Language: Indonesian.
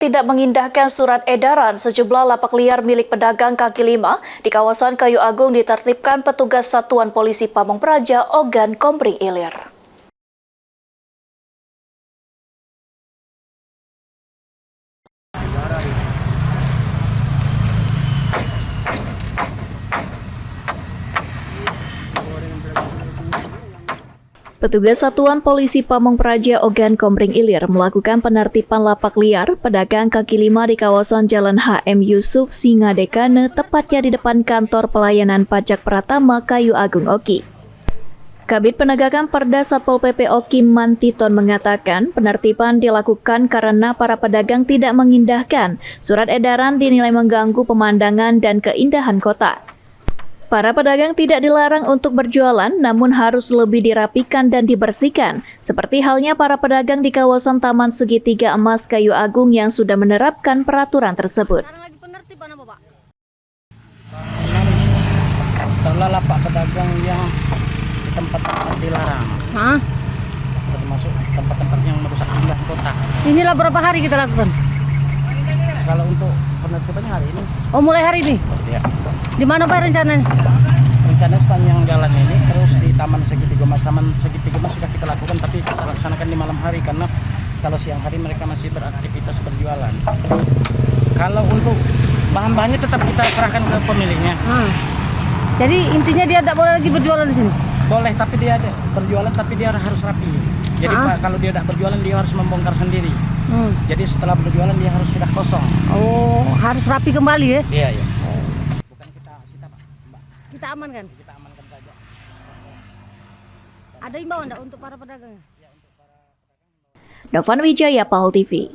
Tidak mengindahkan surat edaran, sejumlah lapak liar milik pedagang kaki lima di kawasan Kayu Agung ditertibkan petugas Satuan Polisi Pamong Praja Ogan Komering Ilir. Petugas Satuan Polisi Pamong Praja Ogan Komering Ilir melakukan penertiban lapak liar pedagang kaki lima di kawasan Jalan HM Yusuf Singadekane, tepatnya di depan kantor pelayanan pajak Pratama Kayu Agung Oki. Kabid Penegakan Perda Satpol PP Oki Mantiton mengatakan penertiban dilakukan karena para pedagang tidak mengindahkan surat edaran dinilai mengganggu pemandangan dan keindahan kota. Para pedagang tidak dilarang untuk berjualan, namun harus lebih dirapikan dan dibersihkan, seperti halnya para pedagang di kawasan Taman Segitiga Emas Kayu Agung yang sudah menerapkan peraturan tersebut. Sekarang lagi penertiban apa, Pak? Setelah lapak pedagang yang di tempat-tempat dilarang, termasuk tempat-tempat yang merusak keindahan kota. Inilah berapa hari kita lakukan? Kalau untuk penertibannya hari ini, Oh, mulai hari ini? ya. Di mana, Pak, rencananya? Rencana sepanjang jalan ini terus di Taman Segitiga Emas. Taman Segitiga Emas sudah kita lakukan, tapi kita laksanakan di malam hari karena kalau siang hari mereka masih beraktivitas berjualan. Kalau untuk bahan-bahannya tetap kita serahkan ke pemiliknya. Jadi intinya dia tidak boleh lagi berjualan di sini? Boleh, tapi dia ada berjualan, tapi dia harus rapi. Jadi Pak, kalau dia tidak berjualan dia harus membongkar sendiri. Jadi setelah berjualan dia harus sudah kosong. Oh, harus rapi kembali ya? Iya, iya. Bukan kita sita, Pak, Mbak. Kita amankan? Kita amankan saja. Ada imbauan enggak untuk para pedagang? Novan Wijaya, PAL TV.